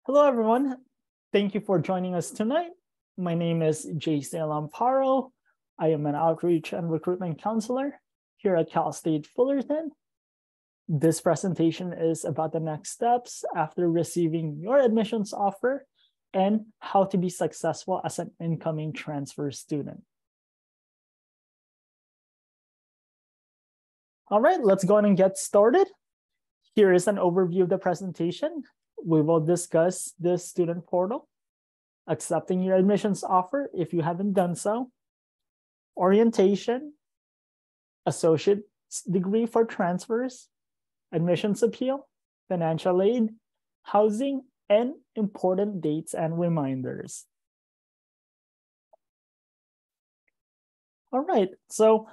Hello, everyone. Thank you for joining us tonight. My name is J.C. Lamparo. I am an outreach and recruitment counselor here at Cal State Fullerton. This presentation is about the next steps after receiving your admissions offer and how to be successful as an incoming transfer student. All right, let's go ahead and get started. Here is an overview of the presentation. We will discuss the student portal, accepting your admissions offer if you haven't done so, orientation, associate's degree for transfers, admissions appeal, financial aid, housing, and important dates and reminders. All right, so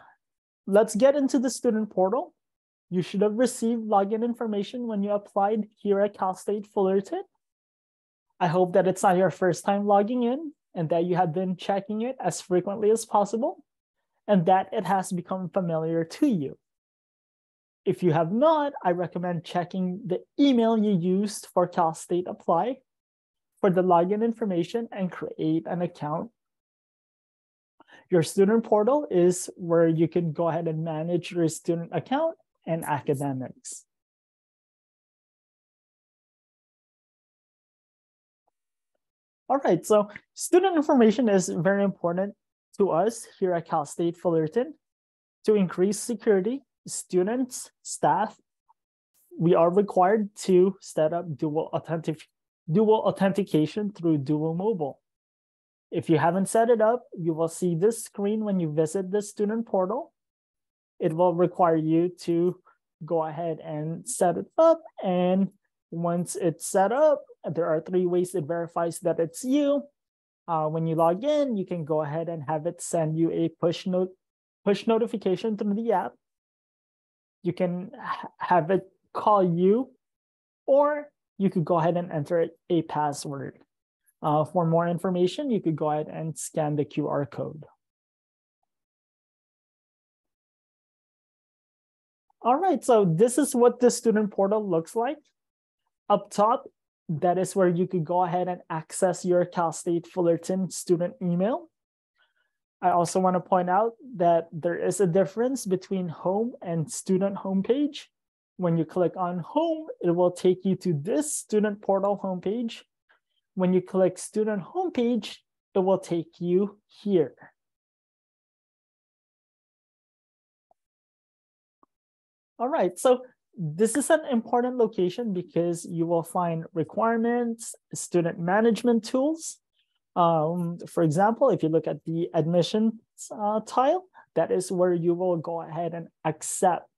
let's get into the student portal. You should have received login information when you applied here at Cal State Fullerton. I hope that it's not your first time logging in and that you have been checking it as frequently as possible and that it has become familiar to you. If you have not, I recommend checking the email you used for Cal State Apply for the login information and create an account. Your student portal is where you can go ahead and manage your student account and academics. All right, so student information is very important to us here at Cal State Fullerton. To increase security, students, staff, we are required to set up dual authentication through Dual Mobile. If you haven't set it up, you will see this screen when you visit the student portal. It will require you to go ahead and set it up. And once it's set up, there are 3 ways it verifies that it's you. When you log in, you can go ahead and have it send you a push notification through the app. You can have it call you, or you could go ahead and enter a password. For more information, you could go ahead and scan the QR code. All right, so this is what the student portal looks like. Up top, that is where you could go ahead and access your Cal State Fullerton student email. I also want to point out that there is a difference between home and student homepage. When you click on home, it will take you to this student portal homepage. When you click student homepage, it will take you here. All right, so this is an important location because you will find requirements, student management tools. For example, if you look at the admissions tile, that is where you will go ahead and accept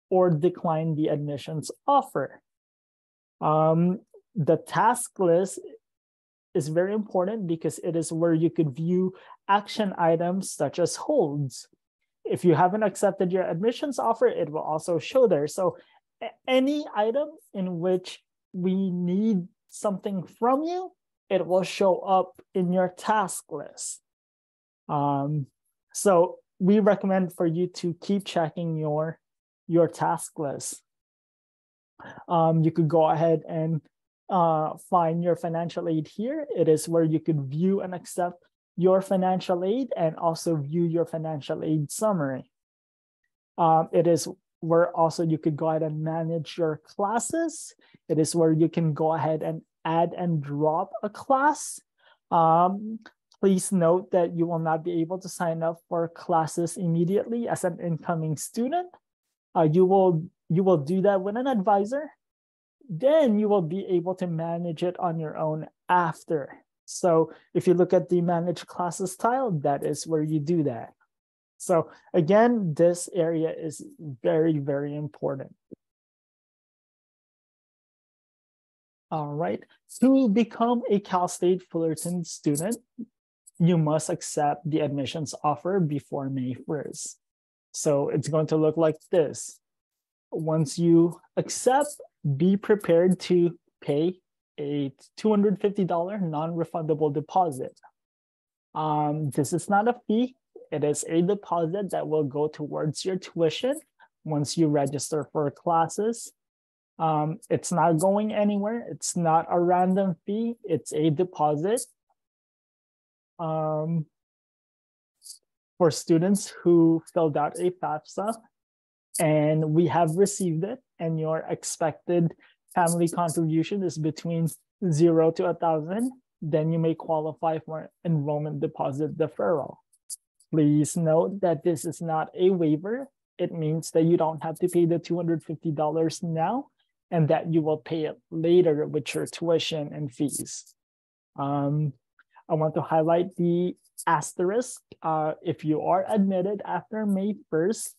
or decline the admissions offer. The task list is very important because it is where you could view action items such as holds. If you haven't accepted your admissions offer, it will also show there. So any item in which we need something from you, it will show up in your task list. So we recommend for you to keep checking your task list. You could go ahead and find your financial aid here. It is where you could view and accept your financial aid and also view your financial aid summary. It is where also you could go ahead and manage your classes. It is where you can go ahead and add and drop a class. Please note that you will not be able to sign up for classes immediately as an incoming student. You will do that with an advisor. Then you will be able to manage it on your own after. So if you look at the manage classes tile, that is where you do that. So again, this area is very, very important. All right, to become a Cal State Fullerton student, you must accept the admissions offer before May 1st. So it's going to look like this. Once you accept, be prepared to pay a $250 non-refundable deposit. This is not a fee. It is a deposit that will go towards your tuition once you register for classes. It's not going anywhere. It's not a random fee. It's a deposit for students who filled out a FAFSA, and we have received it, and your expected family contribution is between 0 to 1,000, then you may qualify for enrollment deposit deferral. Please note that this is not a waiver. It means that you don't have to pay the $250 now, and that you will pay it later with your tuition and fees. I want to highlight the asterisk. If you are admitted after May 1st,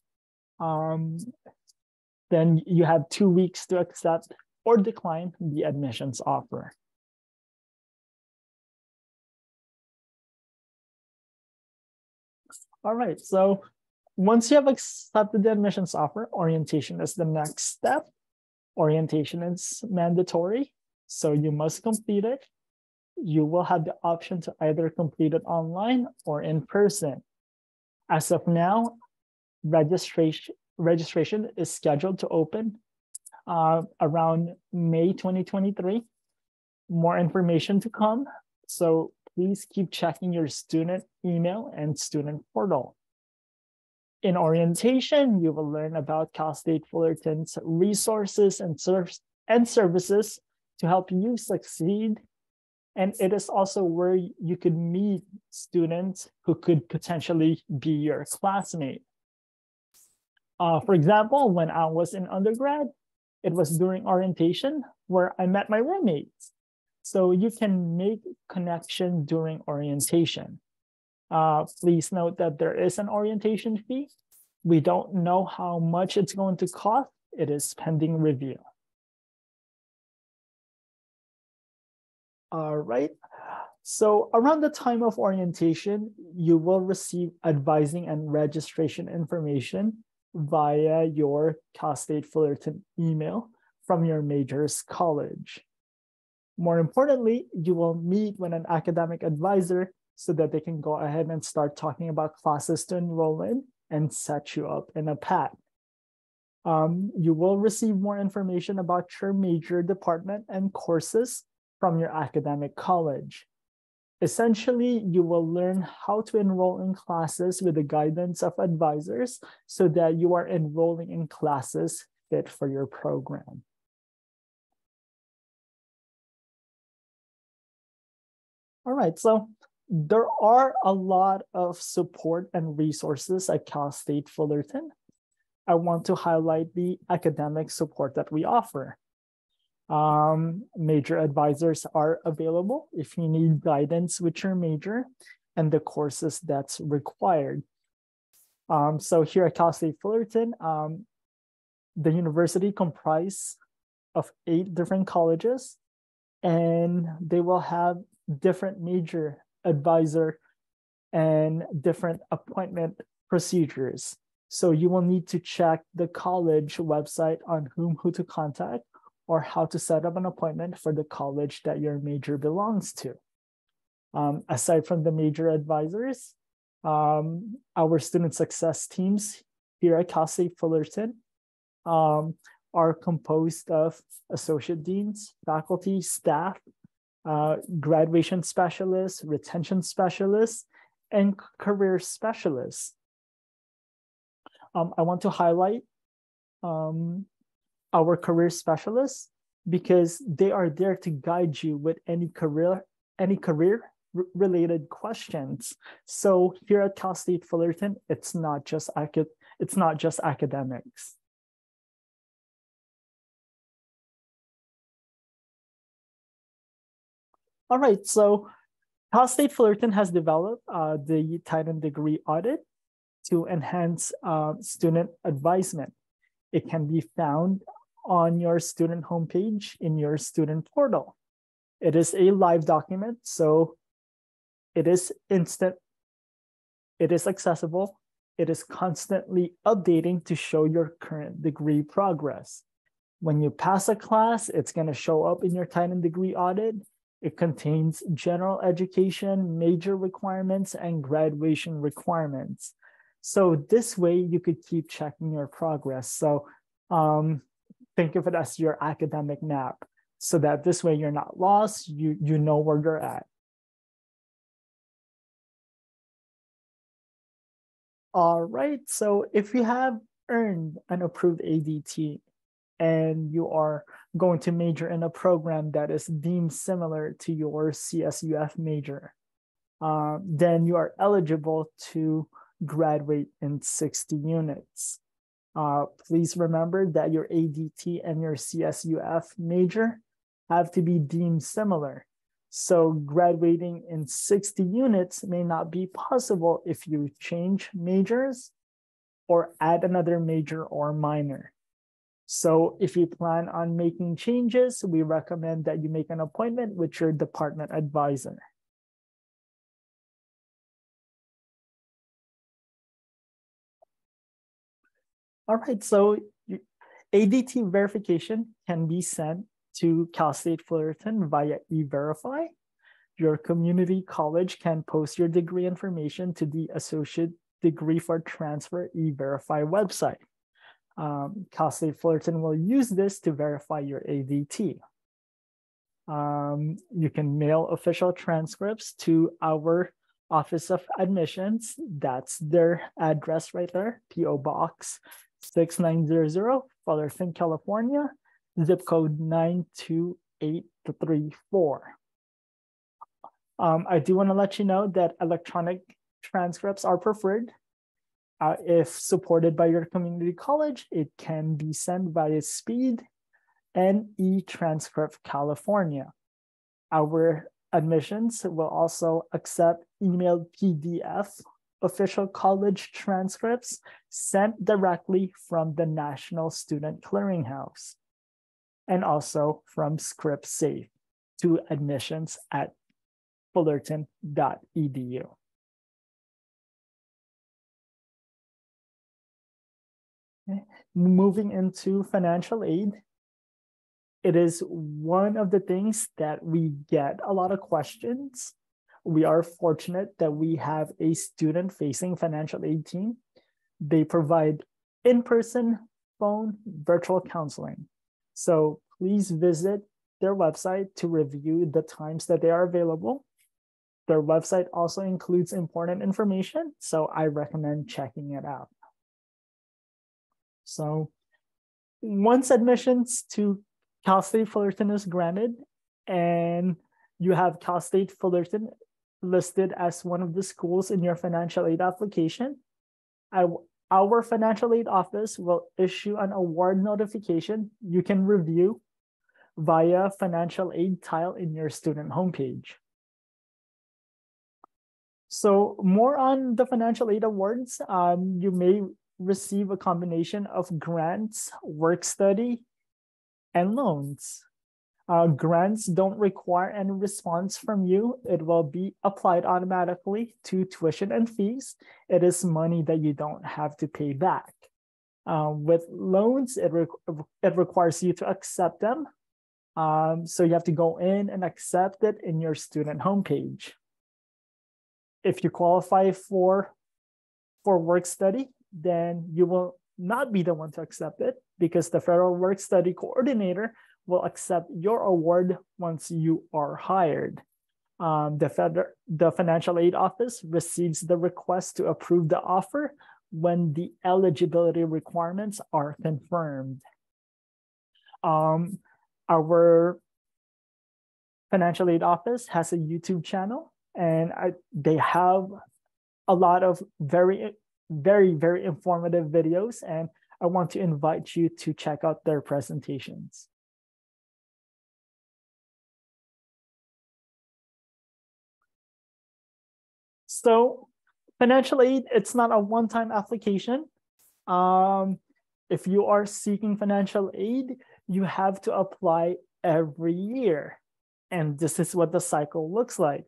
then you have 2 weeks to accept or decline the admissions offer. All right, so once you have accepted the admissions offer, orientation is the next step. Orientation is mandatory, so you must complete it. You will have the option to either complete it online or in person. As of now, registration is scheduled to open around May 2023. More information to come, so please keep checking your student email and student portal. In orientation, you will learn about Cal State Fullerton's resources and services to help you succeed. And it is also where you could meet students who could potentially be your classmate. For example, when I was in undergrad, it was during orientation where I met my roommates. So you can make connection during orientation. Please note that there is an orientation fee. We don't know how much it's going to cost. It is pending review. All right. So around the time of orientation, you will receive advising and registration information via your Cal State Fullerton email from your major's college. More importantly, you will meet with an academic advisor so that they can go ahead and start talking about classes to enroll in and set you up in a path. You will receive more information about your major, department, and courses from your academic college. Essentially, you will learn how to enroll in classes with the guidance of advisors so that you are enrolling in classes fit for your program. All right, so there are a lot of support and resources at Cal State Fullerton. I want to highlight the academic support that we offer. Major advisors are available if you need guidance with your major and the courses that's required. So here at Cal State Fullerton, the university comprises of 8 different colleges, and they will have different major advisor and different appointment procedures. So you will need to check the college website on who to contact or how to set up an appointment for the college that your major belongs to. Aside from the major advisors, our student success teams here at Cal State Fullerton are composed of associate deans, faculty, staff, graduation specialists, retention specialists, and career specialists. I want to highlight our career specialists because they are there to guide you with any career related questions. So here at Cal State Fullerton, it's not just academics. All right, so Cal State Fullerton has developed the Titan Degree Audit to enhance student advisement. It can be found on your student homepage in your student portal. It is a live document, so it is instant, it is accessible, it is constantly updating to show your current degree progress. When you pass a class, it's going to show up in your Titan Degree Audit. It contains general education, major requirements, and graduation requirements. So this way you could keep checking your progress. So think of it as your academic map, so that this way you're not lost, you know where you're at. All right, so if you have earned an approved ADT and you are going to major in a program that is deemed similar to your CSUF major, then you are eligible to graduate in 60 units. Please remember that your ADT and your CSUF major have to be deemed similar. So graduating in 60 units may not be possible if you change majors or add another major or minor. So if you plan on making changes, we recommend that you make an appointment with your department advisor. All right, so ADT verification can be sent to Cal State Fullerton via eVerify. Your community college can post your degree information to the Associate Degree for Transfer eVerify website. Cal State Fullerton will use this to verify your ADT. You can mail official transcripts to our Office of Admissions. That's their address right there, P.O. Box 6900, Fullerton, California, zip code 92834. I do want to let you know that electronic transcripts are preferred. If supported by your community college, it can be sent via Speed and eTranscript California. Our admissions will also accept emailed PDF official college transcripts sent directly from the National Student Clearinghouse and also from ScriptSafe to admissions@fullerton.edu. Okay. Moving into financial aid, it is one of the things that we get a lot of questions. We are fortunate that we have a student-facing financial aid team. They provide in-person, phone, virtual counseling. So please visit their website to review the times that they are available. Their website also includes important information, so I recommend checking it out. So once admissions to Cal State Fullerton is granted and you have Cal State Fullerton listed as one of the schools in your financial aid application, our financial aid office will issue an award notification you can review via financial aid tile in your student homepage. So more on the financial aid awards, you may receive a combination of grants, work study, and loans. Grants don't require any response from you. It will be applied automatically to tuition and fees. It is money that you don't have to pay back. With loans, it requires you to accept them. So you have to go in and accept it in your student homepage. If you qualify for work study, then you will not be the one to accept it because the Federal Work Study Coordinator will accept your award once you are hired. The Financial Aid Office receives the request to approve the offer when the eligibility requirements are confirmed. Our Financial Aid Office has a YouTube channel, and they have a lot of very informative videos, and I want to invite you to check out their presentations. So financial aid, it's not a one-time application. If you are seeking financial aid, you have to apply every year. And this is what the cycle looks like.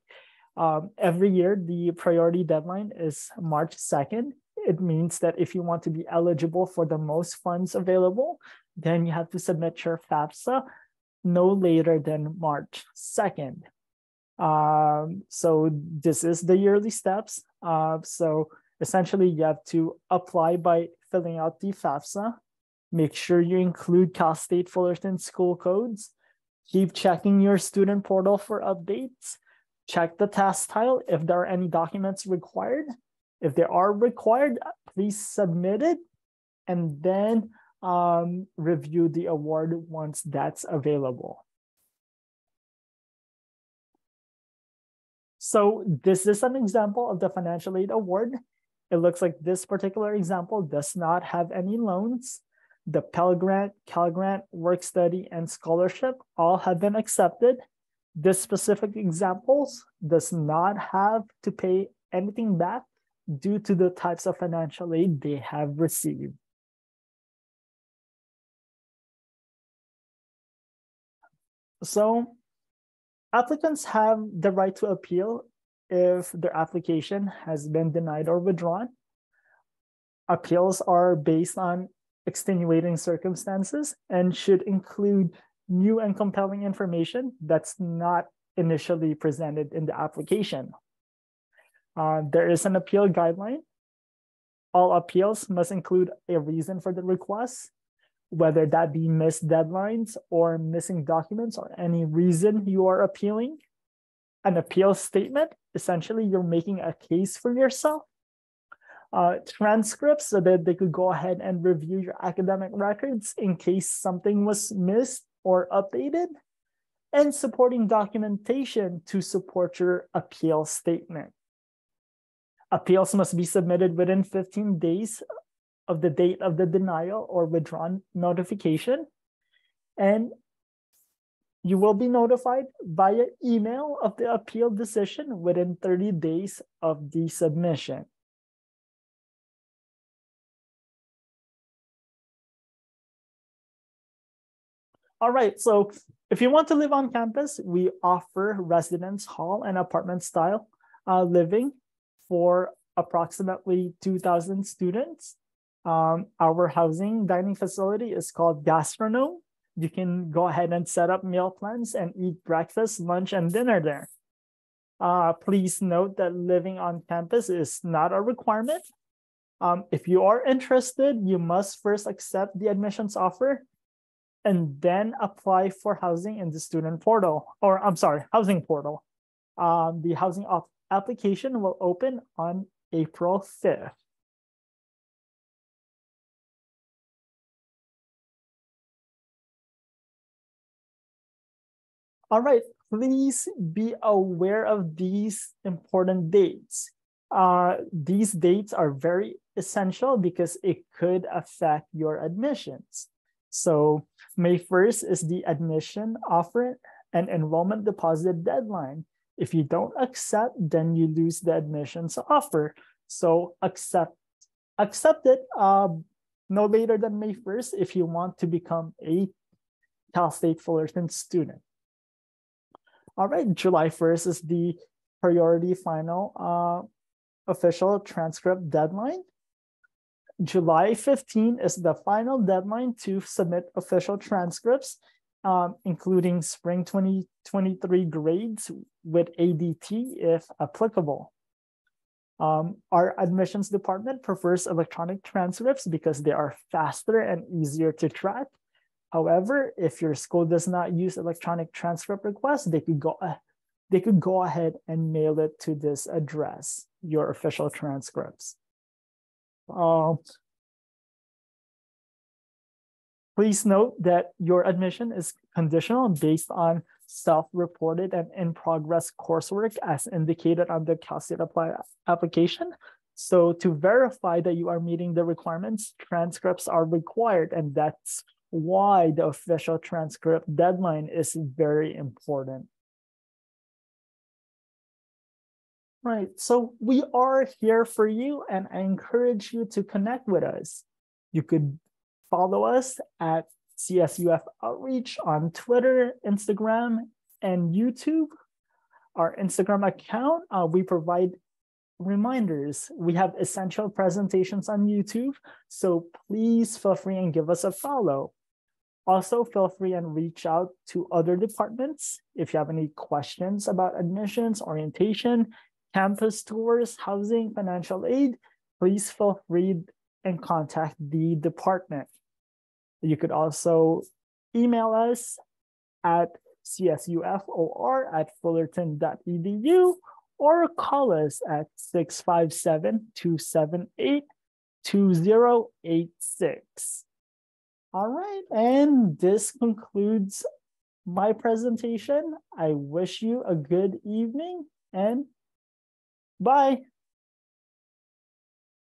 Every year, the priority deadline is March 2nd. It means that if you want to be eligible for the most funds available, then you have to submit your FAFSA no later than March 2nd. So this is the yearly steps. So essentially you have to apply by filling out the FAFSA. Make sure you include Cal State Fullerton school codes. Keep checking your student portal for updates. Check the task tile if there are any documents required. If they are required, please submit it and then review the award once that's available. So this is an example of the financial aid award. It looks like this particular example does not have any loans. The Pell Grant, Cal Grant, Work Study, and Scholarship all have been accepted. This specific examples does not have to pay anything back due to the types of financial aid they have received. So applicants have the right to appeal if their application has been denied or withdrawn. Appeals are based on extenuating circumstances and should include new and compelling information that's not initially presented in the application. There is an appeal guideline. All appeals must include a reason for the request, whether that be missed deadlines or missing documents or any reason you are appealing. An appeal statement, essentially you're making a case for yourself. Transcripts so that they could go ahead and review your academic records in case something was missed or updated, and supporting documentation to support your appeal statement. Appeals must be submitted within 15 days of the date of the denial or withdrawn notification, and you will be notified via email of the appeal decision within 30 days of the submission. All right, so if you want to live on campus, we offer residence hall and apartment style living for approximately 2,000 students. Our housing dining facility is called Gastronome. You can go ahead and set up meal plans and eat breakfast, lunch, and dinner there. Please note that living on campus is not a requirement. If you are interested, you must first accept the admissions offer and then apply for housing in the student portal, or I'm sorry, housing portal. The housing application will open on April 5th. All right, please be aware of these important dates. These dates are very essential because it could affect your admissions. So May 1st is the admission offer and enrollment deposit deadline. If you don't accept, then you lose the admissions offer. So accept it no later than May 1st if you want to become a Cal State Fullerton student. All right, July 1st is the priority final official transcript deadline. July 15 is the final deadline to submit official transcripts, including spring 2023 grades with ADT if applicable. Our admissions department prefers electronic transcripts because they are faster and easier to track. However, if your school does not use electronic transcript requests, they could go ahead and mail it to this address, your official transcripts. Please note that your admission is conditional based on self-reported and in-progress coursework as indicated on the Cal State Apply application. So to verify that you are meeting the requirements, transcripts are required, and that's why the official transcript deadline is very important. Right, so we are here for you, and I encourage you to connect with us. You could follow us at CSUF Outreach on Twitter, Instagram, and YouTube. Our Instagram account, we provide reminders. We have essential presentations on YouTube, so please feel free and give us a follow. Also, feel free and reach out to other departments if you have any questions about admissions, orientation, campus tours, housing, financial aid. Please feel free and contact the department. You could also email us at csufor@fullerton.edu or call us at 657-278-2086. All right, and this concludes my presentation. I wish you a good evening and bye.